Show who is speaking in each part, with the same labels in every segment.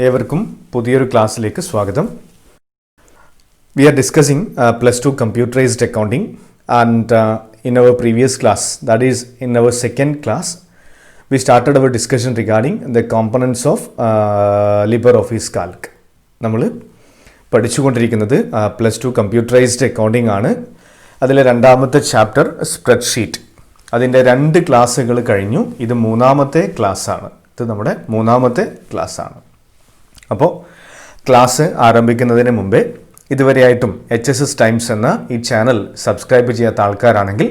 Speaker 1: ഏവർക്കും പുതിയൊരു ക്ലാസ്സിലേക്ക് സ്വാഗതം. We are discussing plus 2 computerized accounting and in our previous class, that is in our second class, we started our discussion regarding the components of LibreOffice Calc. നമ്മൾ പഠിച്ചുകൊണ്ടിരിക്കുന്നത് plus 2 computerised accounting ആണ്. അതിലെ രണ്ടാമത്തെ chapter spreadsheet. അതിൻ്റെ 2 ക്ലാസ്സുകൾ കഴിഞ്ഞു. ഇത് മൂന്നാമത്തെ ക്ലാസ്സാണ്. ഇത് നമ്മുടെ മൂന്നാമത്തെ ക്ലാസ്സാണ്. അപ്പോൾ ക്ലാസ് ആരംഭിക്കുന്നതിന് മുമ്പേ ഇതുവരെയായിട്ടും HSS ടൈംസ് എന്ന ഈ ചാനൽ സബ്സ്ക്രൈബ് ചെയ്യാത്ത ആൾക്കാരാണെങ്കിൽ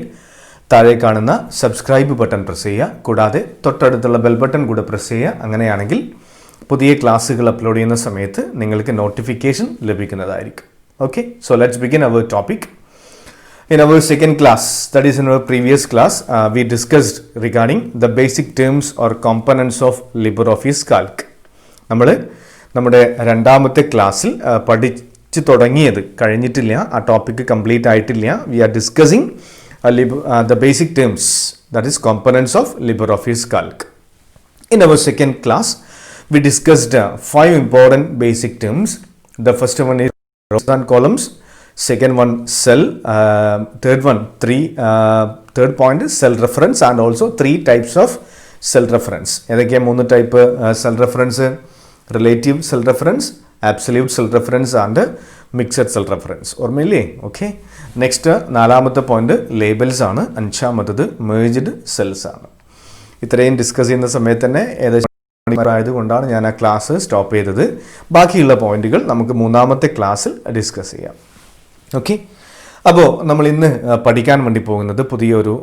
Speaker 1: താഴെ കാണുന്ന സബ്സ്ക്രൈബ് ബട്ടൺ പ്രസ് ചെയ്യുക. കൂടാതെ തൊട്ടടുത്തുള്ള ബെൽ ബട്ടൺ കൂടെ പ്രസ് ചെയ്യുക. അങ്ങനെയാണെങ്കിൽ പുതിയ ക്ലാസ്സുകൾ അപ്ലോഡ് ചെയ്യുന്ന സമയത്ത് നിങ്ങൾക്ക് നോട്ടിഫിക്കേഷൻ ലഭിക്കുന്നതായിരിക്കും. Okay, so let's begin our topic. In our second class, that is in our previous class, we discussed regarding the basic terms or components of LibreOffice Calc. നമ്മുടെ രണ്ടാമത്തെ ക്ലാസ്സിൽ പഠിച്ചു തുടങ്ങിയത് കഴിഞ്ഞിട്ടില്ല, ആ ടോപ്പിക്ക് കംപ്ലീറ്റ് ആയിട്ടില്ല. We are discussing the basic terms, that is components of LibreOffice Calc. In our second class, we discussed 5 important basic terms. The first one is rows and columns. Second one, cell. Third one, third point is cell reference and also 3 types of cell reference. ഏതൊക്കെയാ 3 type cell reference? Relative cell reference, absolute cell reference and mixed cell reference. ഓർമ്മയില്ലേ? Okay. Next 4ാമത്തെ point labels ആണ്. 5ാമത്തത് merged cells ആണ്. ഇത്രയും discuss ചെയ്യുന്ന സമയത്ത് തന്നെ ഏകദേശം ആയതുകൊണ്ടാണ് ഞാൻ ആ ക്ലാസ് സ്റ്റോപ്പ് ചെയ്തത്. ബാക്കിയുള്ള പോയിന്റുകൾ നമുക്ക് 3ാമത്തെ ക്ലാസ്സിൽ ഡിസ്കസ് ചെയ്യാം. ഓക്കെ, അപ്പോൾ നമ്മൾ ഇന്ന് പഠിക്കാൻ വേണ്ടി പോകുന്നത് പുതിയൊരു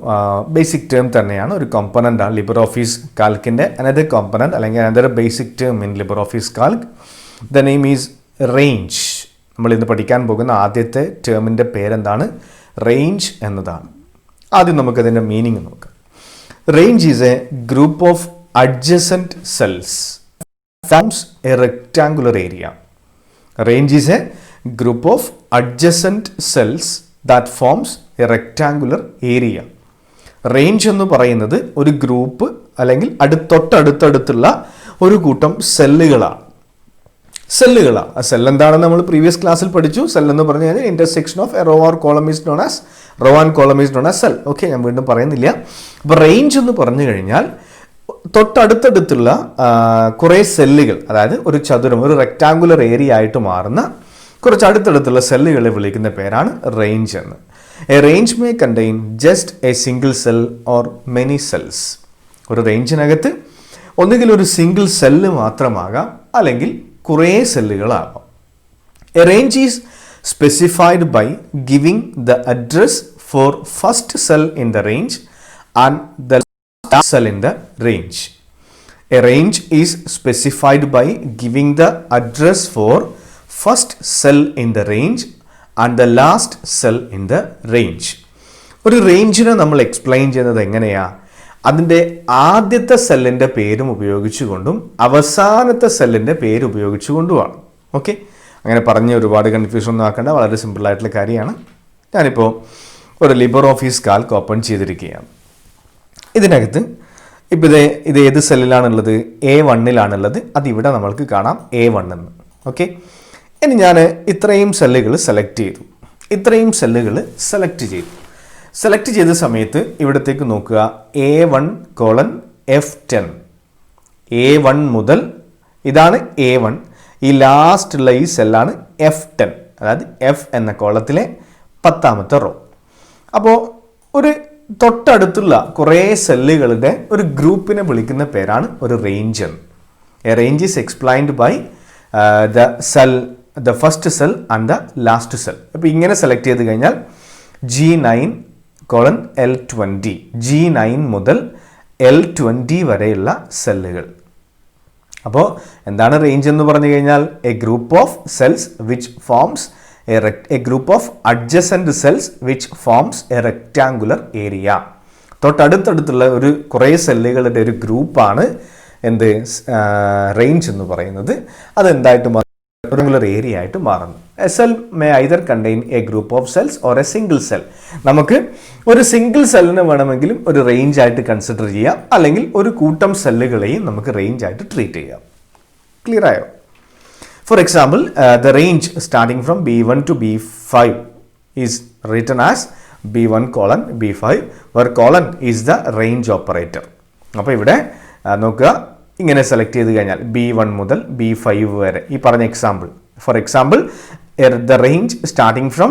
Speaker 1: ബേസിക് ടേം തന്നെയാണ്, ഒരു കോമ്പണൻ്റ് ആണ് LibreOffice കാൽക്കിൻ്റെ അനദർ കോമ്പണൻ്റ് അല്ലെങ്കിൽ another basic term in LibreOffice Calc. The name is range. നമ്മൾ ഇന്ന് പഠിക്കാൻ പോകുന്ന ആദ്യത്തെ ടേമിൻ്റെ പേരെന്താണ്? റേഞ്ച് എന്നതാണ്. ആദ്യം നമുക്കതിൻ്റെ മീനിങ് നോക്കാം. Range is A group of adjacent cells forms A rectangular area. Range is A group of adjacent cells that forms a rectangular area. Range എന്ന് പറയുന്നത് ഒരു ഗ്രൂപ്പ് അല്ലെങ്കിൽ തൊട്ടടുത്തുള്ള ഒരു കൂട്ടം സെല്ലുകളാണ്. ആ സെൽ എന്താണെന്ന് നമ്മൾ പ്രീവിയസ് ക്ലാസ്സിൽ പഠിച്ചു. സെൽ എന്ന് പറഞ്ഞു കഴിഞ്ഞാൽ intersection of a row and column is known as cell. Okay, ഞാൻ വീണ്ടും പറയുന്നില്ല. അപ്പോൾ റേഞ്ച് എന്ന് പറഞ്ഞു കഴിഞ്ഞാൽ തൊട്ടടുത്തുള്ള കുറേ സെല്ലുകൾ, അതായത് ഒരു ചതുരം, ഒരു റെക്ടാങ്കുലർ ഏരിയ ആയിട്ട് മാറുന്ന കുറച്ച് അടുത്തടുത്തുള്ള സെല്ലുകളെ വിളിക്കുന്ന പേരാണ് റേഞ്ച് എന്ന്. A range may contain just a single cell or many cells. ഒരു റേഞ്ചിനകത്ത് ഒന്നുകിൽ ഒരു സിംഗിൾ സെല്ല് മാത്രമാകാം, അല്ലെങ്കിൽ കുറേ സെല്ലുകളാകാം. A range is specified by giving the address for first cell in the range and the last cell in the range. A range is specified by giving the address for first cell in the range and the last cell in the range. ഒരു റേഞ്ചിനെ നമ്മൾ explain ചെയ്യുന്നത് എങ്ങനെയാ? അതിൻ്റെ ആദ്യത്തെ സെല്ലിൻ്റെ പേരും ഉപയോഗിച്ചുകൊണ്ടും അവസാനത്തെ സെല്ലിൻ്റെ പേര് ഉപയോഗിച്ചുകൊണ്ടുമാണ്. ഓക്കെ, അങ്ങനെ പറഞ്ഞ് ഒരുപാട് കൺഫ്യൂഷൻ ഒന്നും ആക്കേണ്ട, വളരെ സിമ്പിളായിട്ടുള്ള കാര്യമാണ്. ഞാനിപ്പോൾ ഒരു LibreOffice കാൽക്ക് ഓപ്പൺ ചെയ്തിരിക്കുകയാണ്. ഇതിനകത്ത് ഇപ്പോൾ ഇത് ഏത് സെല്ലിലാണുള്ളത്? A1-ലാണുള്ളത്. അതിവിടെ നമ്മൾക്ക് കാണാം A1 എന്ന്. ഓക്കെ, ഇനി ഞാൻ ഇത്രയും സെല്ലുകൾ സെലക്ട് ചെയ്ത സമയത്ത് ഇവിടത്തേക്ക് നോക്കുക. A1:F10. A1 മുതൽ ഇതാണ് A1. ഈ ലാസ്റ്റുള്ള ഈ സെല്ലാണ് F10, അതായത് F എന്ന കോളത്തിലെ 10ാമത്തെ റോ. അപ്പോൾ ഒരു തൊട്ടടുത്തുള്ള കുറേ സെല്ലുകളുടെ ഒരു ഗ്രൂപ്പിനെ വിളിക്കുന്ന പേരാണ് ഒരു റേഞ്ച് എന്ന്. A range is explained by the first cell and the last cell. അപ്പോൾ ഇങ്ങനെ സെലക്ട് ചെയ്ത് കഴിഞ്ഞാൽ G9:L20, G9 മുതൽ L20 വരെയുള്ള സെല്ലുകൾ. അപ്പോൾ എന്താണ് റേഞ്ച് എന്ന് പറഞ്ഞു കഴിഞ്ഞാൽ? A group of cells which forms A group of adjacent cells which forms A rectangular area. തൊട്ടടുത്തുള്ള ഒരു കുറേ സെല്ലുകളുടെ ഒരു ഗ്രൂപ്പാണ് എന്ത് റേഞ്ച് എന്ന് പറയുന്നത്. അതെന്തായിട്ട് റെക്ടാങ്കുലർ ഏരിയ ആയിട്ട് മാറുന്നു. A cell may either contain A group of cells or A single cell. നമുക്ക് ഒരു സിംഗിൾ സെല്ലിനെ വേണമെങ്കിലും ഒരു റേഞ്ച് ആയിട്ട് കൺസിഡർ ചെയ്യാം, അല്ലെങ്കിൽ ഒരു കൂട്ടം സെല്ലുകളെയും നമുക്ക് റേഞ്ച് ആയിട്ട് ട്രീറ്റ് ചെയ്യാം. ക്ലിയർ ആയോ? For example, the range starting from B1 to B5 is written as B1 colon B5, where colon is the range operator. അപ്പോൾ ഇവിടെ നോക്കുക, ഇങ്ങനെ സെലക്ട് ചെയ്ത് കഴിഞ്ഞാൽ B1 മുതൽ B5 വരെ ഈ പറഞ്ഞ example, for example the range starting from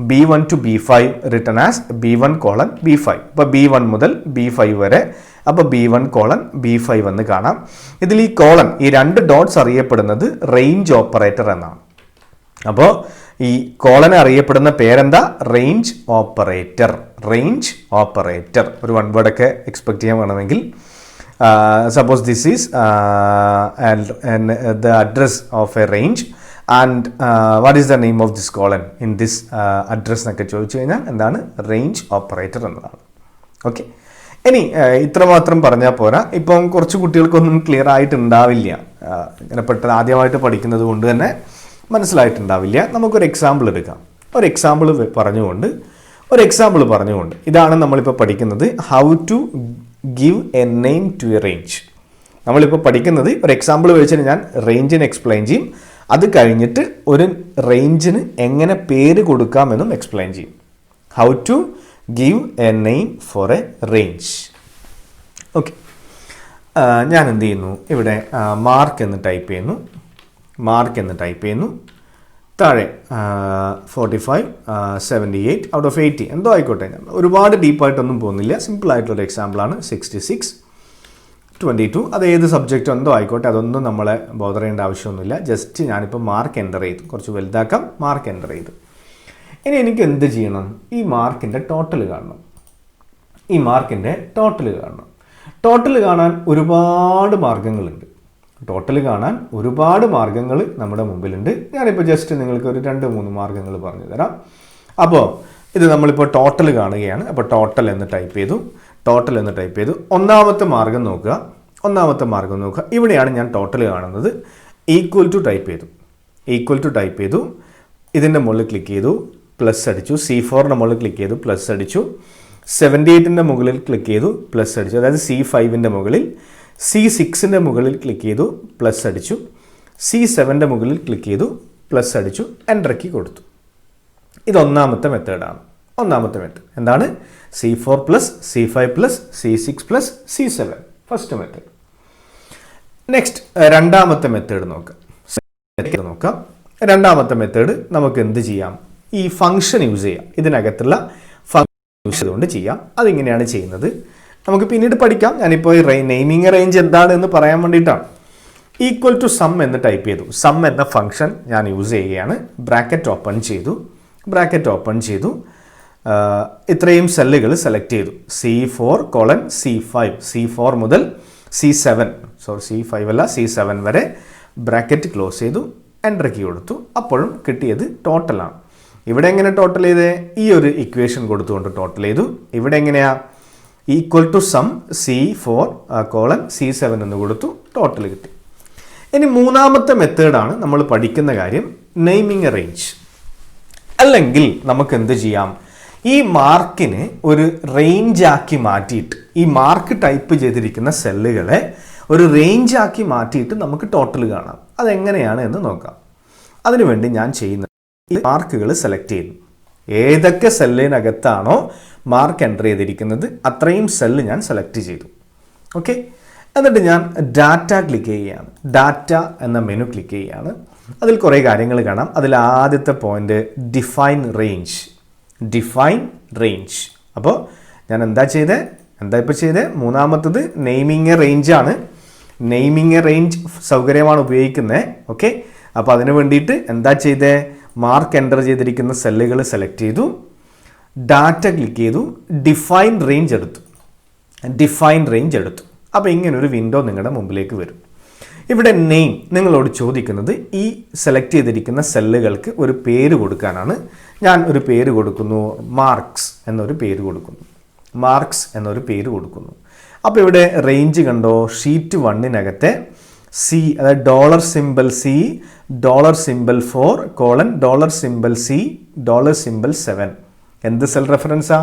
Speaker 1: B1 to B5 written as B1 colon B5. അപ്പോൾ B1 മുതൽ B5 വരെ, അപ്പോൾ B1 colon B5 എന്ന് കാണാം. ഇതിൽ ഈ കോളൻ, ഈ രണ്ട് ഡോട്ട്സ് അറിയപ്പെടുന്നത് റേഞ്ച് ഓപ്പറേറ്റർ എന്നാണ്. അപ്പോൾ ഈ കോളൻ അറിയപ്പെടുന്ന പേരെന്താ? Range operator. റേഞ്ച് ഓപ്പറേറ്റർ ഒരു വൺ വേർഡ് ഒക്കെ എക്സ്പെക്ട് ചെയ്യാൻ വേണമെങ്കിൽ, suppose this is the address of a range and what is the name of this colon in this address എന്നൊക്കെ ചോദിച്ചു കഴിഞ്ഞാൽ എന്താണ്? റേഞ്ച് ഓപ്പറേറ്റർ എന്നതാണ്. ഓക്കെ, ഇനി ഇത്രമാത്രം പറഞ്ഞാൽ പോരാ. ഇപ്പം കുറച്ച് കുട്ടികൾക്കൊന്നും ക്ലിയർ ആയിട്ടുണ്ടാവില്ല, ഇങ്ങനെ പെട്ടെന്ന് ആദ്യമായിട്ട് പഠിക്കുന്നത് കൊണ്ട് തന്നെ മനസ്സിലായിട്ടുണ്ടാവില്ല. നമുക്കൊരു എക്സാമ്പിൾ എടുക്കാം. ഒരു എക്സാമ്പിൾ പറഞ്ഞുകൊണ്ട് ഇതാണ് നമ്മളിപ്പോൾ പഠിക്കുന്നത്, how to give a name to a range. നമ്മളിപ്പോൾ പഠിക്കുന്നത് ഒരു എക്സാമ്പിൾ വെച്ചിട്ട് ഞാൻ റേഞ്ചിന് എക്സ്പ്ലെയിൻ ചെയ്യും, അത് കഴിഞ്ഞിട്ട് ഒരു റേഞ്ചിന് എങ്ങനെ പേര് കൊടുക്കാമെന്നും എക്സ്പ്ലെയിൻ ചെയ്യും. How to give a name for a range. Okay, ഞാൻ എന്ത് ചെയ്യുന്നു, ഇവിടെ മാർക്ക് എന്ന് ടൈപ്പ് ചെയ്യുന്നു. താഴെ 45, 78 ഔട്ട് ഓഫ് 80 എന്തോ ആയിക്കോട്ടെ. ഒരുപാട് ഡീപ്പായിട്ടൊന്നും പോകുന്നില്ല, സിമ്പിളായിട്ടുള്ളൊരു എക്സാമ്പിളാണ്. 66, 22 അത് ഏത് സബ്ജക്റ്റ് എന്തോ ആയിക്കോട്ടെ, അതൊന്നും നമ്മളെ ബോധർ ചെയ്യേണ്ട ആവശ്യമൊന്നുമില്ല. ജസ്റ്റ് ഞാനിപ്പോൾ മാർക്ക് എൻ്റർ ചെയ്തു, കുറച്ച് വലുതാക്കാം. മാർക്ക് എൻ്റർ ചെയ്തു. ഇനി എനിക്ക് എന്ത് ചെയ്യണം? ഈ മാർക്കിൻ്റെ ടോട്ടൽ കാണണം. ടോട്ടൽ കാണാൻ ഒരുപാട് മാർഗ്ഗങ്ങൾ നമ്മുടെ മുമ്പിലുണ്ട്. ഞാനിപ്പോൾ ജസ്റ്റ് നിങ്ങൾക്ക് ഒരു 2-3 മാർഗ്ഗങ്ങൾ പറഞ്ഞു തരാം. അപ്പോൾ ഇത് നമ്മളിപ്പോൾ ടോട്ടൽ കാണുകയാണ്. അപ്പോൾ ടോട്ടൽ എന്ന് ടൈപ്പ് ചെയ്തു. ഒന്നാമത്തെ മാർഗ്ഗം നോക്കുക. ഇവിടെയാണ് ഞാൻ ടോട്ടൽ കാണുന്നത്. ഈക്വൽ ടു ടൈപ്പ് ചെയ്തു. ഇതിൻ്റെ മുകളിൽ ക്ലിക്ക് ചെയ്തു, പ്ലസ് അടിച്ചു. C4ൻ്റെ മുകളിൽ ക്ലിക്ക് ചെയ്തു, പ്ലസ് അടിച്ചു. 78ൻ്റെ മുകളിൽ ക്ലിക്ക് ചെയ്തു, പ്ലസ് അടിച്ചു. അതായത് C5ൻ്റെ മുകളിൽ. C6ൻ്റെ മുകളിൽ ക്ലിക്ക് ചെയ്തു, പ്ലസ് അടിച്ചു. C7ൻ്റെ മുകളിൽ ക്ലിക്ക് ചെയ്തു, പ്ലസ് അടിച്ചു. എൻ്റർ കീ കൊടുത്തു. ഇത് ഒന്നാമത്തെ മെത്തേഡാണ്. എന്താണ്? C4 plus C5 plus C6 plus C7, first method. Next രണ്ടാമത്തെ മെത്തേഡ് നോക്കാം. രണ്ടാമത്തെ മെത്തേഡ് നമുക്ക് എന്ത് ചെയ്യാം? ഈ ഫംഗ്ഷൻ യൂസ് ചെയ്യാം. ഇതിനകത്തുള്ള ഫംഗ്ഷൻ യൂസ് ചെയ്തുകൊണ്ട് ചെയ്യാം. അതിങ്ങനെയാണ് ചെയ്യുന്നത്. നമുക്ക് പിന്നീട് പഠിക്കാം. ഞാനിപ്പോൾ ഈ നെയിമിങ് റേഞ്ച് എന്താണ് എന്ന് പറയാൻ വേണ്ടിയിട്ടാണ്. ഈക്വൽ ടു സം എന്ന് ടൈപ്പ് ചെയ്തു. സം എന്ന ഫംഗ്ഷൻ ഞാൻ യൂസ് ചെയ്യുകയാണ്. ബ്രാക്കറ്റ് ഓപ്പൺ ചെയ്തു. ഇത്രയും സെല്ലുകൾ സെലക്ട് ചെയ്തു. C4 colon C5, C4 മുതൽ C7 വരെ ബ്രാക്കറ്റ് ക്ലോസ് ചെയ്തു. എൻ്റർ കീ കൊടുത്തു. അപ്പോഴും കിട്ടിയത് ടോട്ടലാണ്. ഇവിടെ എങ്ങനെ ടോട്ടൽ ചെയ്തേ? ഈ ഒരു ഇക്വേഷൻ കൊടുത്തുകൊണ്ട് ടോട്ടൽ ചെയ്തു. ഇവിടെ എങ്ങനെയാ? Equal to some C4 colon C7 എന്ന് കൊടുത്തു. ടോട്ടൽ കിട്ടി. ഇനി മൂന്നാമത്തെ മെത്തേഡാണ് നമ്മൾ പഠിക്കുന്ന കാര്യം, നെയിമിങ് എ റേഞ്ച്. അല്ലെങ്കിൽ നമുക്ക് എന്ത് ചെയ്യാം? ഈ മാർക്കിനെ ഒരു റേഞ്ചാക്കി മാറ്റിയിട്ട്, ഈ മാർക്ക് ടൈപ്പ് ചെയ്തിരിക്കുന്ന സെല്ലുകളെ ഒരു റേഞ്ചാക്കി മാറ്റിയിട്ട് നമുക്ക് ടോട്ടൽ കാണാം. അതെങ്ങനെയാണ് എന്ന് നോക്കാം. അതിനുവേണ്ടി ഞാൻ ചെയ്യുന്നത്, ഈ മാർക്കുകൾ സെലക്ട് ചെയ്യുന്നു. ഏതൊക്കെ സെല്ലിനകത്താണോ മാർക്ക് എൻ്റർ ചെയ്തിരിക്കുന്നത് അത്രയും സെല്ല് ഞാൻ സെലക്ട് ചെയ്തു. ഓക്കെ, എന്നിട്ട് ഞാൻ ഡാറ്റ ക്ലിക്ക് ചെയ്യുകയാണ്. ഡാറ്റ എന്ന മെനു ക്ലിക്ക് ചെയ്യുകയാണ്. അതിൽ കുറേ കാര്യങ്ങൾ കാണാം. അതിൽ ആദ്യത്തെ പോയിന്റ് ഡിഫൈൻ റേഞ്ച്. അപ്പോൾ ഞാൻ എന്താ ഇപ്പോൾ ചെയ്തത്? മൂന്നാമത്തത് നെയിമിങ് എ റേഞ്ചാണ്. നെയിമിങ് എ റേഞ്ച് സൗകര്യമാണ് ഉപയോഗിക്കുന്നത്. ഓക്കെ, അപ്പോൾ അതിന് വേണ്ടിയിട്ട് എന്താ ചെയ്തത്? മാർക്ക് എൻ്റർ ചെയ്തിരിക്കുന്ന സെല്ലുകൾ സെലക്ട് ചെയ്തു, ഡാറ്റ ക്ലിക്ക് ചെയ്തു, ഡിഫൈൻ റേഞ്ച് എടുത്തു. അപ്പോൾ ഇങ്ങനൊരു വിൻഡോ നിങ്ങളുടെ മുമ്പിലേക്ക് വരും. ഇവിടെ നെയിം നിങ്ങളോട് ചോദിക്കുന്നത് ഈ സെലക്ട് ചെയ്തിരിക്കുന്ന സെല്ലുകൾക്ക് ഒരു പേര് കൊടുക്കാനാണ്. ഞാൻ ഒരു പേര് കൊടുക്കുന്നു, മാർക്സ് എന്നൊരു പേര് കൊടുക്കുന്നു. അപ്പോൾ ഇവിടെ റേഞ്ച് കണ്ടോ? ഷീറ്റ് 1-നകത്തെ C, അതായത് $C, $4 colon $C, $7. എന്ത് സെൽ റെഫറൻസാ?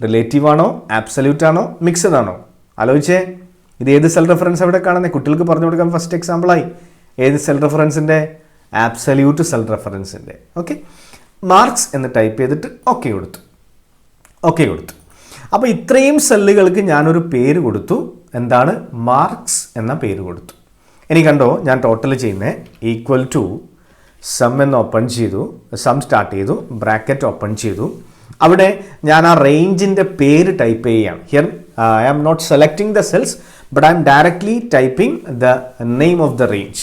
Speaker 1: റിലേറ്റീവ് ആണോ, ആബ്സല്യൂട്ട് ആണോ, മിക്സഡ് ആണോ? ആലോചിച്ചേ. ഇത് ഏത് സെൽ റെഫറൻസ് അവിടെ കാണുന്നത്? കുട്ടികൾക്ക് പറഞ്ഞു കൊടുക്കാൻ ഫസ്റ്റ് എക്സാമ്പിളായി. ഏത് സെൽ റെഫറൻസിൻ്റെ? ആബ്സല്യൂട്ട് സെൽ റെഫറൻസിൻ്റെ. ഓക്കെ, മാർക്സ് എന്ന് ടൈപ്പ് ചെയ്തിട്ട് ഓക്കെ കൊടുത്തു. അപ്പോൾ ഇത്രയും സെല്ലുകൾക്ക് ഞാനൊരു പേര് കൊടുത്തു. എന്താണ്? മാർക്സ് എന്ന പേര് കൊടുത്തു. ഇനി കണ്ടോ, ഞാൻ ടോട്ടൽ ചെയ്യുന്നത് ഈക്വൽ ടു സം എന്ന് ഓപ്പൺ ചെയ്തു, സം സ്റ്റാർട്ട് ചെയ്തു, ബ്രാക്കറ്റ് ഓപ്പൺ ചെയ്തു. അവിടെ ഞാൻ ആ റേഞ്ചിൻ്റെ പേര് ടൈപ്പ് ചെയ്യുകയാണ്. Here I am not selecting the cells, but I am directly typing the name of the range.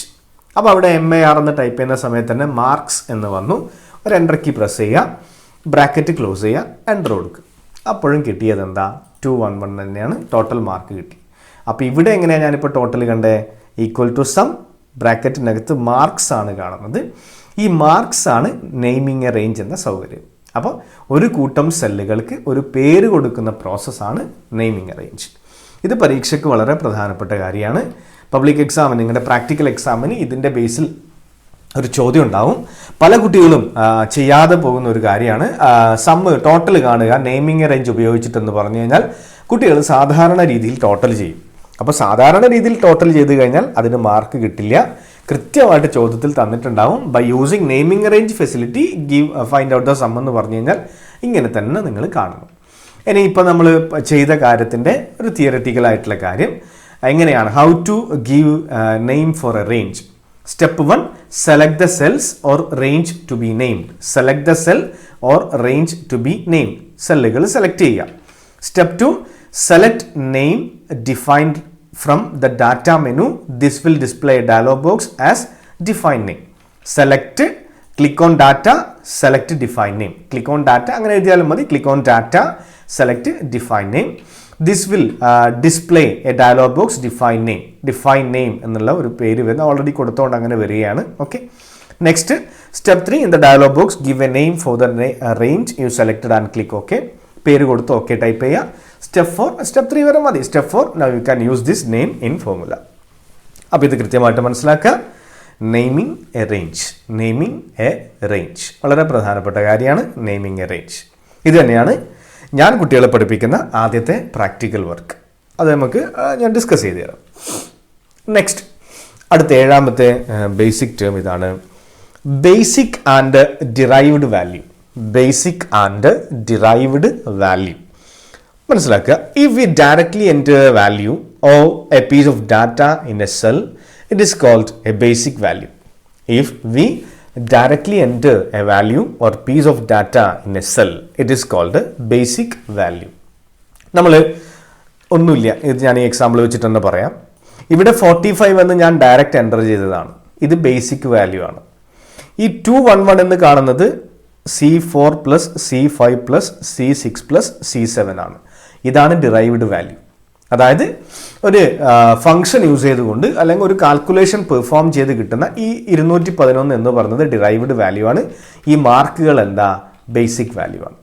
Speaker 1: അപ്പോൾ അവിടെ MAR എന്ന് ടൈപ്പ് ചെയ്യുന്ന സമയത്ത് തന്നെ മാർക്സ് എന്ന് വന്നു. ഒരു എൻ്റർ കീ പ്രസ് ചെയ്യുക, ബ്രാക്കറ്റ് ക്ലോസ് ചെയ്യുക, എൻ്റർ കൊടുക്കുക. അപ്പോഴും കിട്ടിയത് എന്താ? 211 തന്നെയാണ് ടോട്ടൽ മാർക്ക് കിട്ടി. അപ്പോൾ ഇവിടെ എങ്ങനെയാണ് ഞാനിപ്പോൾ ടോട്ടൽ കണ്ടേ? ഈക്വൽ ടു സം, ബ്രാക്കറ്റിനകത്ത് മാർക്സ് ആണ് കാണുന്നത്. ഈ മാർക്സ് ആണ് നെയിമിങ് എ റേഞ്ച് എന്ന സൗകര്യം. അപ്പോൾ ഒരു കൂട്ടം സെല്ലുകൾക്ക് ഒരു പേര് കൊടുക്കുന്ന പ്രോസസ്സാണ് നെയിമിങ് എ റേഞ്ച്. ഇത് പരീക്ഷയ്ക്ക് വളരെ പ്രധാനപ്പെട്ട കാര്യമാണ്. പബ്ലിക് എക്സാമിന്, നിങ്ങളുടെ പ്രാക്ടിക്കൽ എക്സാമിന് ഇതിൻ്റെ ബേസിൽ ഒരു ചോദ്യം ഉണ്ടാവും. പല കുട്ടികളും ചെയ്യാതെ പോകുന്ന ഒരു കാര്യമാണ് സമ്മ് ടോട്ടൽ കാണുക നെയിമിങ് എ റേഞ്ച് ഉപയോഗിച്ചിട്ടെന്ന് പറഞ്ഞു കഴിഞ്ഞാൽ കുട്ടികൾ സാധാരണ രീതിയിൽ ടോട്ടൽ ചെയ്യും. അപ്പോൾ സാധാരണ രീതിയിൽ ടോട്ടൽ ചെയ്ത് കഴിഞ്ഞാൽ അതിന് മാർക്ക് കിട്ടില്ല. കൃത്യമായിട്ട് ചോദ്യത്തിൽ തന്നിട്ടുണ്ടാവും by using naming range facility find out the sum എന്ന് പറഞ്ഞു കഴിഞ്ഞാൽ ഇങ്ങനെ തന്നെ നിങ്ങൾ കാണണം. ഇനി ഇപ്പോൾ നമ്മൾ ചെയ്ത കാര്യത്തിൻ്റെ ഒരു തിയററ്റിക്കൽ ആയിട്ടുള്ള കാര്യം എങ്ങനെയാണ്? How to give name for a range. Step 1, select the cells or range to be named. Select the cell or range to be named. സെല്ലുകൾ സെലക്ട് ചെയ്യുക. Step 2, select name defined from the data menu. This will display a dialog box as define name. Select, click on data, select define name. Click on data, അങ്ങനെ എഴുതിയാലും മതി. Click on data, select define name. This will display a dialog box define name. Define name എന്നുള്ള ഒരു പേര് വരുന്ന already കൊടുത്തോണ്ട് അങ്ങനെ വരികയാണ്. Okay, next step 3, in the dialog box give a name for the range you selected and click OK. പേര് കൊടുത്ത് okay type ചെയ്യുക. Step 4, step 3 വരെ മതി. Step 4, now you can use this name in formula. അപ്പോൾ ഇത് കൃത്യമായിട്ട് മനസ്സിലാക്കുക. Naming A range, naming A range വളരെ പ്രധാനപ്പെട്ട കാര്യമാണ്. നെയിമിംഗ് എ റേഞ്ച് ഇത് തന്നെയാണ് ഞാൻ കുട്ടികളെ പഠിപ്പിക്കുന്ന ആദ്യത്തെ പ്രാക്ടിക്കൽ വർക്ക്. അത് നമുക്ക് ഞാൻ ഡിസ്കസ് ചെയ്ത് തരാം. നെക്സ്റ്റ്, അടുത്ത 7ാമത്തെ ബേസിക് ടേം ഇതാണ്, basic and derived value. Basic and derived value മനസ്സിലാക്കുക. If we directly enter a value or a piece of data in a cell, it is called a basic value. If we directly enter a value or piece of data in a cell, it is called basic value. നമ്മൾ ഒന്നുമില്ല, ഇത് ഞാൻ ഈ example വെച്ചിട്ട് തന്നെ പറയാം. ഇവിടെ 45 എന്ന് ഞാൻ ഡയറക്റ്റ് എൻ്റർ ചെയ്തതാണ്. ഇത് ബേസിക് വാല്യൂ ആണ്. ഈ 211 എന്ന് കാണുന്നത് C4 plus C5 plus C6 plus C7 ആണ്. ഇതാണ് ഡിറൈവ്ഡ് വാല്യൂ. അതായത് ഒരു ഫംഗ്ഷൻ യൂസ് ചെയ്തുകൊണ്ട് അല്ലെങ്കിൽ ഒരു കാൽക്കുലേഷൻ പെർഫോം ചെയ്ത് കിട്ടുന്ന ഈ 211 എന്ന് പറയുന്നത് ഡിറൈവ്ഡ് വാല്യൂ ആണ്. ഈ മാർക്കുകൾ എന്താ? ബേസിക് വാല്യൂ ആണ്.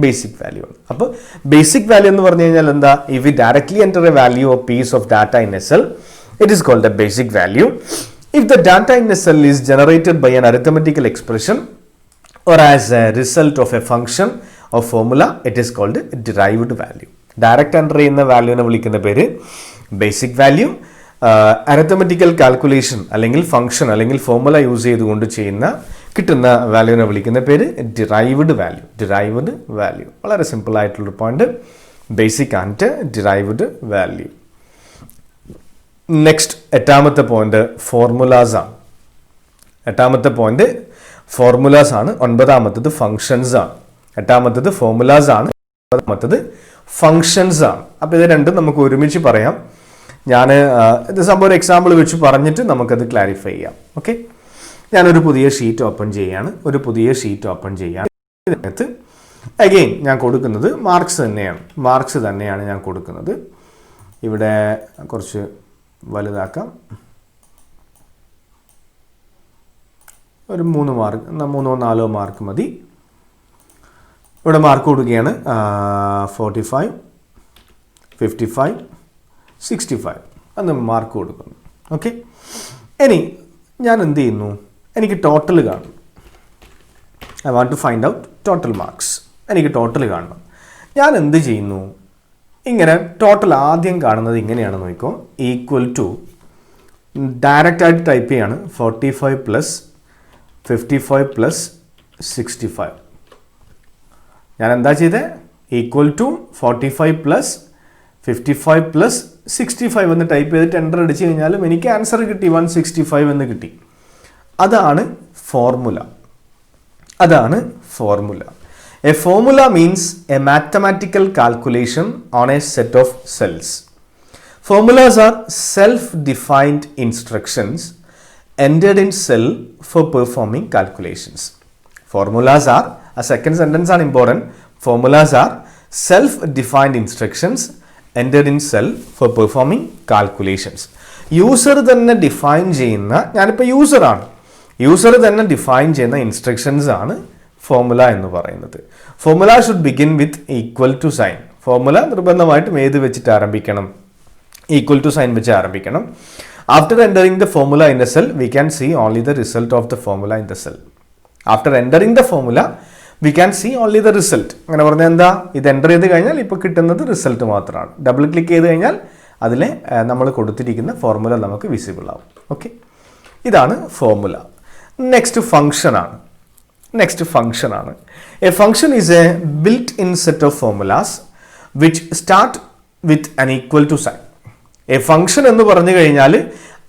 Speaker 1: ബേസിക് വാല്യൂ ആണ്. അപ്പോൾ ബേസിക് വാല്യൂ എന്ന് പറഞ്ഞു കഴിഞ്ഞാൽ എന്താ? If we directly enter a value of piece of data in a cell, it is called a basic value. If the data in a cell is generated by an arithmetical expression or as a result of a function or formula, it is called derived value. Direct enter ചെയ്യുന്ന വാല്യൂവിനെ വിളിക്കുന്ന പേര് basic value. Arithmetical calculation അല്ലെങ്കിൽ function അല്ലെങ്കിൽ formula use ചെയ്തുകൊണ്ട് കിട്ടുന്ന വാല്യൂവിനെ വിളിക്കുന്ന പേര് ഡിറൈവ്ഡ് വാല്യൂ. ഡിറൈവ്ഡ് വാല്യൂ വളരെ സിമ്പിൾ ആയിട്ടുള്ളൊരു point, basic and derived value. Next 8ാമത്തെ പോയിന്റ് ഫോർമുലാസ് ആണ്. 8ാമത്തെ പോയിന്റ് ഫോർമുലാസ് ആണ്. 9ാമത്തത് ഫങ്ഷൻസ് ആണ്. 8ാമത്തത് ഫോർമുലാസ് ആണ്. 9ാമത്തത് ഫങ്ഷൻസ് ആണ്. അപ്പോൾ ഇത് രണ്ടും നമുക്ക് ഒരുമിച്ച് പറയാം. ഞാൻ ഇത് സംഭവം ഒരു എക്സാമ്പിൾ വെച്ച് പറഞ്ഞിട്ട് നമുക്കത് ക്ലാരിഫൈ ചെയ്യാം. ഓക്കെ, ഞാനൊരു പുതിയ ഷീറ്റ് ഓപ്പൺ ചെയ്യാണ്. ഇതിനകത്ത് അഗെയിൻ ഞാൻ കൊടുക്കുന്നത് മാർക്സ് തന്നെയാണ് ഞാൻ കൊടുക്കുന്നത്. ഇവിടെ കുറച്ച് വലുതാക്കാം. ഒരു 3 മാർക്ക്, 3-4 മാർക്ക് മതി. ഇവിടെ മാർക്ക് കൊടുക്കുകയാണ് 45, 55, 65 എന്ന് മാർക്ക് കൊടുക്കുന്നു. ഓക്കെ, ഇനി ഞാൻ എന്ത് ചെയ്യുന്നു? എനിക്ക് ടോട്ടൽ കാണണം. I want to find out total marks. എനിക്ക് ടോട്ടൽ കാണണം. ഞാൻ എന്ത് ചെയ്യുന്നു? ഇങ്ങനെ ടോട്ടൽ ആദ്യം കാണുന്നത് ഇങ്ങനെയാണ്. നോക്കിക്കോ, ഈക്വൽ ടു ഡയറക്റ്റായിട്ട് ടൈപ്പ് ചെയ്യാണ് 45 പ്ലസ് 55 പ്ലസ് 65. ഞാൻ എന്താ ചെയ്തത്? ഈക്വൽ ടു 45 പ്ലസ് 55 പ്ലസ് 65 എന്ന് ടൈപ്പ് ചെയ്തിട്ട് എൻ്റർ അടിച്ച് കഴിഞ്ഞാലും എനിക്ക് ആൻസർ കിട്ടി, 165 എന്ന് കിട്ടി. അതാണ് ഫോർമുല. അതാണ് formula. A formula means a mathematical calculation on a set of cells. Formulas are self-defined instructions entered in cell for performing calculations. Formulas are, a second sentence are important. Formulas are self-defined instructions entered in cell for performing calculations. User തന്നെ define ചെയ്യുന്ന, ഞാനിപ്പോൾ യൂസറാണ്, user തന്നെ define ചെയ്യുന്ന instructions ആണ് formula എന്ന് പറയുന്നത്. Formula should begin with equal to sign. Formula നിർബന്ധമായിട്ടും ഏത് വെച്ചിട്ട് ആരംഭിക്കണം? ഈക്വൽ ടു സൈൻ വെച്ച് ആരംഭിക്കണം. After entering the formula in the cell we can see only the result of the formula in the cell. After entering the formula we can see only the result. അങ്ങനെ പറഞ്ഞാൽ എന്താ? ഇത് enter ചെയ്ത് കഴിഞ്ഞാൽ ഇപ്പോൾ കിട്ടുന്നത് റിസൾട്ട് മാത്രമാണ്. Double click ചെയ്ത് കഴിഞ്ഞാൽ അതിലെ നമ്മൾ കൊടുത്തിരിക്കുന്ന ഫോർമുല നമുക്ക് വിസിബിൾ ആവും. ഓക്കെ, ഇതാണ് ഫോർമുല. നെക്സ്റ്റ് ഫംഗ്ഷൻ ആണ്. നെക്സ്റ്റ് ഫംഗ്ഷൻ ആണ്. A function is a built in set of formulas which start with an equal to sign. A function എന്ന് പറഞ്ഞു കഴിഞ്ഞാൽ,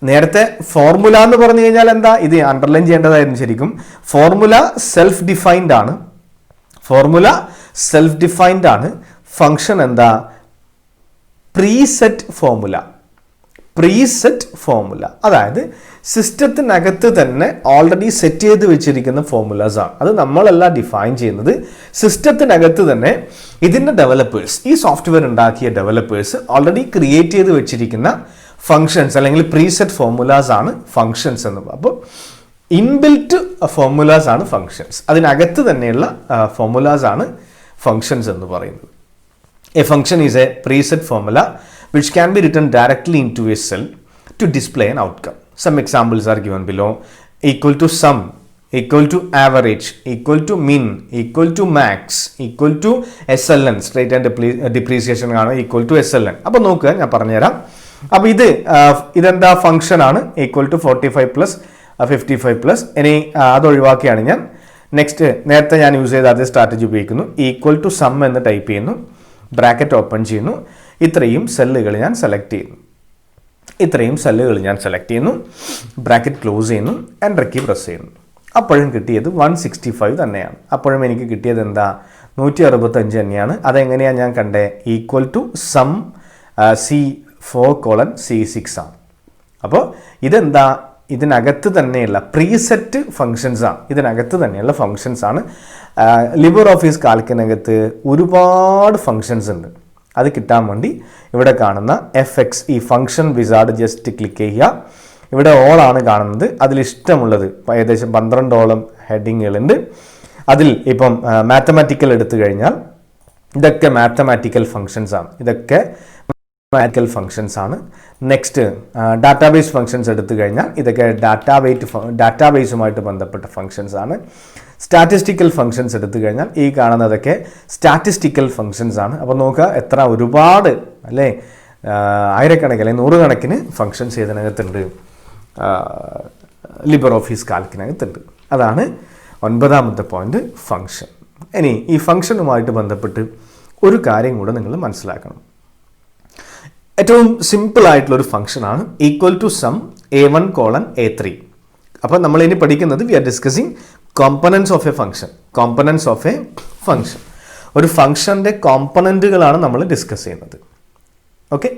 Speaker 1: നേരത്തെ ഫോർമുല എന്ന് പറഞ്ഞു കഴിഞ്ഞാൽ എന്താ? ഇത് അണ്ടർലൈൻ ചെയ്യേണ്ടതായിരുന്നു ശരിക്കും. ഫോർമുല സെൽഫ് ഡിഫൈൻഡ് ആണ്. ഫോർമുല സെൽഫ് ഡിഫൈൻഡ് ആണ്. ഫംഗ്ഷൻ എന്താ? Preset formula. പ്രീസെറ്റ് ഫോർമുല, അതായത് സിസ്റ്റത്തിനകത്ത് തന്നെ ഓൾറെഡി സെറ്റ് ചെയ്ത് വെച്ചിരിക്കുന്ന ഫോർമുലാസ് ആണ്. അത് നമ്മളല്ല ഡിഫൈൻ ചെയ്യുന്നത്, സിസ്റ്റത്തിനകത്ത് തന്നെ ഇതിൻ്റെ ഡെവലപ്പേഴ്സ്, ഈ സോഫ്റ്റ്വെയർ ഉണ്ടാക്കിയ ഡെവലപ്പേഴ്സ് ഓൾറെഡി ക്രിയേറ്റ് ചെയ്ത് വെച്ചിരിക്കുന്ന ഫങ്ഷൻസ് അല്ലെങ്കിൽ പ്രീസെറ്റ് ഫോർമുലാസ് ആണ് ഫങ്ഷൻസ് എന്ന്. അപ്പോൾ ഇൻബിൽറ്റ് ഫോർമുലാസ് ആണ് ഫങ്ഷൻസ്. അതിനകത്ത് തന്നെയുള്ള ഫോർമുലാസ് ആണ് ഫങ്ഷൻസ് എന്ന് പറയുന്നത്. A function is A preset formula which can be written directly into a cell to display an outcome. Some examples are given below. Equal to sum, equal to average, equal to min, equal to max, equal to SLN, straight and depreciation ആണ്, equal to SLN. അപ്പോൾ നോക്കുക, ഞാൻ പറഞ്ഞുതരാം. അപ്പോൾ ഇതെന്താ function ആണ്? Equal to 45 plus 55 plus. ഇനി അത് ഒഴിവാക്കിയാണ് ഞാൻ നെക്സ്റ്റ് നേരത്തെ ഞാൻ യൂസ് ചെയ്ത അതേ സ്ട്രാറ്റജി ഉപയോഗിക്കുന്നു. ഈക്വൽ ടു സം എന്ന് ടൈപ്പ് ചെയ്യുന്നു, ബ്രാക്കറ്റ് ഓപ്പൺ ചെയ്യുന്നു, ഇത്രയും സെല്ലുകൾ ഞാൻ സെലക്ട് ചെയ്യുന്നു, ഇത്രയും സെല്ലുകൾ ഞാൻ സെലക്ട് ചെയ്യുന്നു, ബ്രാക്കറ്റ് ക്ലോസ് ചെയ്യുന്നു, എൻ്റർ കീ പ്രസ് ചെയ്യുന്നു. അപ്പോഴും കിട്ടിയത് 165 തന്നെയാണ്. അപ്പോഴും എനിക്ക് കിട്ടിയത് എന്താ? 165 തന്നെയാണ്. അതെങ്ങനെയാണ് ഞാൻ കണ്ടേ? ഈക്വൽ ടു സം C4:C6 ആണ്. അപ്പോൾ ഇതെന്താ? ഇതിനകത്ത് തന്നെയുള്ള പ്രീസെറ്റ് ഫങ്ഷൻസ് ആണ്. ഇതിനകത്ത് തന്നെയുള്ള ഫങ്ഷൻസ് ആണ്. ലിബർ ഓഫീസ് കാൽക്കിനകത്ത് ഒരുപാട് ഫങ്ഷൻസ് ഉണ്ട്. അത് കിട്ടാൻ വേണ്ടി ഇവിടെ കാണുന്ന FX ഈ ഫങ്ഷൻ വിസാർഡ് ജസ്റ്റ് ക്ലിക്ക് ചെയ്യുക. ഇവിടെ ഓൾ ആണ് കാണുന്നത്. അതിലിഷ്ടമുള്ളത് ഏകദേശം 12ഓളം ഹെഡിങ്ങുകളുണ്ട്. അതിൽ ഇപ്പം മാത്തമാറ്റിക്കൽ എടുത്തു കഴിഞ്ഞാൽ ഇതൊക്കെ മാത്തമാറ്റിക്കൽ ഫങ്ഷൻസ് ആണ്. ഇതൊക്കെ മാത്തമാറ്റിക്കൽ ഫങ്ഷൻസ് ആണ്. നെക്സ്റ്റ് ഡാറ്റാബേസ് ഫങ്ഷൻസ് എടുത്തു കഴിഞ്ഞാൽ ഇതൊക്കെ ഡാറ്റാബേസുമായിട്ട് ബന്ധപ്പെട്ട ഫങ്ഷൻസ് ആണ്. സ്റ്റാറ്റിസ്റ്റിക്കൽ ഫങ്ഷൻസ് എടുത്തു കഴിഞ്ഞാൽ ഈ കാണുന്നതൊക്കെ സ്റ്റാറ്റിസ്റ്റിക്കൽ ഫങ്ഷൻസ് ആണ്. അപ്പോൾ നോക്കുക, എത്ര ഒരുപാട് അല്ലേ, ആയിരക്കണക്കിന് അല്ലെങ്കിൽ നൂറുകണക്കിന് ഫങ്ഷൻസ് ഇതിനകത്തുണ്ട്, ലിബർ ഓഫീസ് കാൽക്കിനകത്തുണ്ട്. അതാണ് 9ാമത്തെ പോയിന്റ്, ഫങ്ഷൻ. ഇനി ഈ ഫങ്ഷനുമായിട്ട് ബന്ധപ്പെട്ട് ഒരു കാര്യം കൂടെ നിങ്ങൾ മനസ്സിലാക്കണം. ഏറ്റവും സിമ്പിൾ ആയിട്ടുള്ളൊരു ഫങ്ഷനാണ് ഈക്വൽ ടു സം A1:A3. അപ്പോൾ നമ്മൾ ഇനി പഠിക്കുന്നത് we are discussing components of a function. Components of a function, ഒരു ഫങ്ഷൻ്റെ കോമ്പണൻറ്റുകളാണ് നമ്മൾ ഡിസ്കസ് ചെയ്യുന്നത്. ഓക്കെ,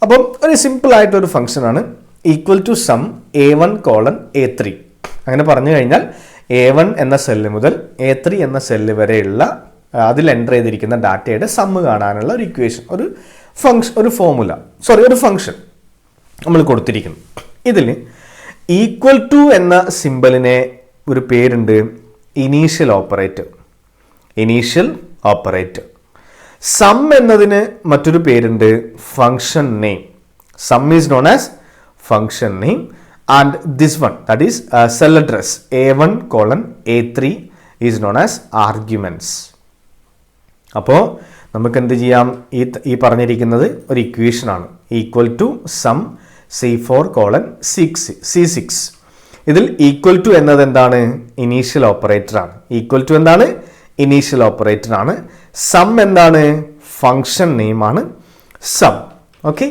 Speaker 1: അപ്പം ഒരു സിമ്പിൾ ആയിട്ടൊരു ഫങ്ഷനാണ് ഈക്വൽ ടു സം A1:A3. അങ്ങനെ പറഞ്ഞു കഴിഞ്ഞാൽ A1 എന്ന സെല്ല് മുതൽ A3 എന്ന സെല്ല് വരെയുള്ള അതിൽ എൻ്റർ ചെയ്തിരിക്കുന്ന ഡാറ്റയുടെ സമ്മ് കാണാനുള്ള ഒരു ഇക്വേഷൻ, ഒരു ഫോർമുല, ഒരു ഫങ്ഷൻ നമ്മൾ കൊടുത്തിരിക്കുന്നു. ഇതിൽ ഈക്വൽ ടു എന്ന സിമ്പലിനെ ഒരു പേരുണ്ട്, initial operator. Initial operator. Sum എന്നതിന് മറ്റൊരു പേരുണ്ട്, function name. Sum is known as function name. And this one, that is cell address A1:A3 is known as arguments. അപ്പോൾ നമുക്ക് എന്ത് ചെയ്യാം? ഈ പറഞ്ഞിരിക്കുന്നത് ഒരു ഇക്വേഷനാണ്, ഈക്വൽ ടു സം C4:C6. ഇതിൽ ഈക്വൽ ടു എന്നത് എന്താണ്? ഇനീഷ്യൽ ഓപ്പറേറ്റർ ആണ്. ഈക്വൽ ടു എന്താണ്? ഇനീഷ്യൽ ഓപ്പറേറ്റർ ആണ്. സം എന്താണ്? ഫംഗ്ഷൻ നെയിം ആണ് സം. ഓക്കെ.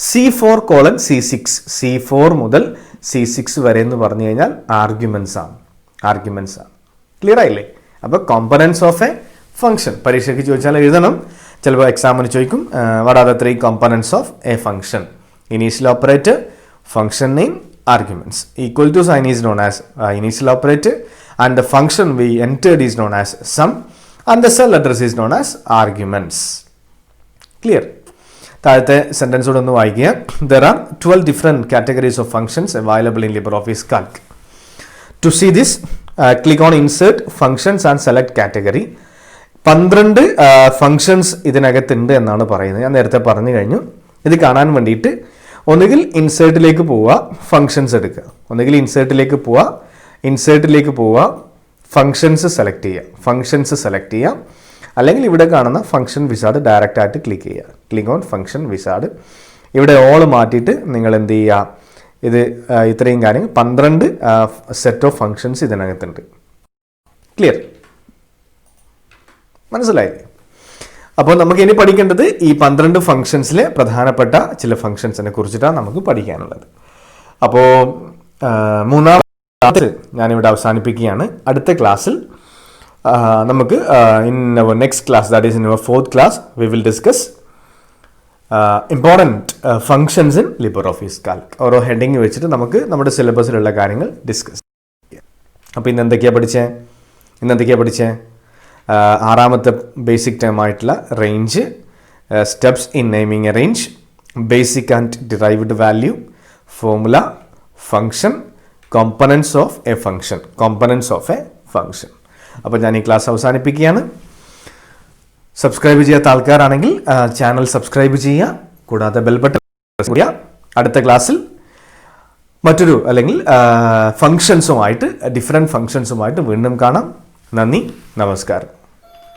Speaker 1: C4:C6, C4 മുതൽ C6 വരെ എന്ന് പറഞ്ഞു കഴിഞ്ഞാൽ ആർഗ്യുമെന്റ്സ് ആണ്. ക്ലിയർ ആയില്ലേ? അപ്പോൾ കോമ്പണൻസ് ഓഫ് എ ഫംഗ്ഷൻ പരീക്ഷയ്ക്ക് ചോദിച്ചാൽ എഴുതണം. ചിലപ്പോൾ എക്സാമിന് ചോദിക്കും what are the 3 components of A function? Initial operator, function name, arguments. Equal to sign is known as initial operator, and the function we entered is known as sum, and the cell address is known as arguments. Clear? താഴത്തെ sentence കൂടെ ഒന്ന് വായിക്കുക. There are 12 different categories of functions available in LibreOffice Calc. To see this, click on Insert Functions and select Category. 12 functions ഇതിനകത്തുണ്ട് എന്നാണ് പറയുന്നത്. ഞാൻ നേരത്തെ പറഞ്ഞു കഴിഞ്ഞു. ഇത് കാണാൻ വേണ്ടിയിട്ട് ഒന്നുകിൽ ഇൻസേർട്ടിലേക്ക് പോവുക, ഫങ്ഷൻസ് എടുക്കുക. ഇൻസേർട്ടിലേക്ക് പോവുക, ഫങ്ഷൻസ് സെലക്ട് ചെയ്യുക. അല്ലെങ്കിൽ ഇവിടെ കാണുന്ന ഫങ്ഷൻ വിസാർഡ് ഡയറക്റ്റ് ആയിട്ട് ക്ലിക്ക് ചെയ്യുക. Click on function wizard. ഇവിടെ ഓൾ മാറ്റിയിട്ട് നിങ്ങൾ എന്ത് ചെയ്യുക? ഇത് ഇത്രയും കാര്യങ്ങൾ 12 സെറ്റ് ഓഫ് ഫങ്ഷൻസ് ഇതിനകത്തുണ്ട്. ക്ലിയർ? മനസ്സിലായില്ലേ? അപ്പോൾ നമുക്ക് ഇനി പഠിക്കേണ്ടത് ഈ 12 ഫങ്ഷൻസിലെ പ്രധാനപ്പെട്ട ചില ഫങ്ഷൻസിനെ കുറിച്ചിട്ടാണ് നമുക്ക് പഠിക്കാനുള്ളത്. അപ്പോൾ മൂന്നാം ക്ലാസ് ഞാനിവിടെ അവസാനിപ്പിക്കുകയാണ്. അടുത്ത ക്ലാസ്സിൽ നമുക്ക് in our next class, that is in our 4th class, we will discuss important functions in LibreOffice Calc. ഓരോ ഹെഡിങ് വെച്ചിട്ട് നമുക്ക് നമ്മുടെ സിലബസിലുള്ള കാര്യങ്ങൾ ഡിസ്കസ് ചെയ്യാം. അപ്പോൾ ഇന്ന് എന്തൊക്കെയാണ് പഠിച്ചേ? ആറാമത്തെ ബേസിക് ടേം ആയിട്ടുള്ള range, steps in naming a range, basic and derived value, formula, function, components of A function. അപ്പോൾ ഞാൻ ഈ ക്ലാസ് അവസാനിപ്പിക്കുകയാണ്. സബ്സ്ക്രൈബ് ചെയ്യാത്ത ആൾക്കാരാണെങ്കിൽ ചാനൽ സബ്സ്ക്രൈബ് ചെയ്യുക, കൂടാതെ ബെൽ ബട്ടൺ പ്രസ് ചെയ്യുക. അടുത്ത ക്ലാസ്സിൽ മറ്റൊരു അല്ലെങ്കിൽ ഡിഫറെൻറ്റ് ഫങ്ഷൻസുമായിട്ട് വീണ്ടും കാണാം. നന്ദി, നമസ്കാരം.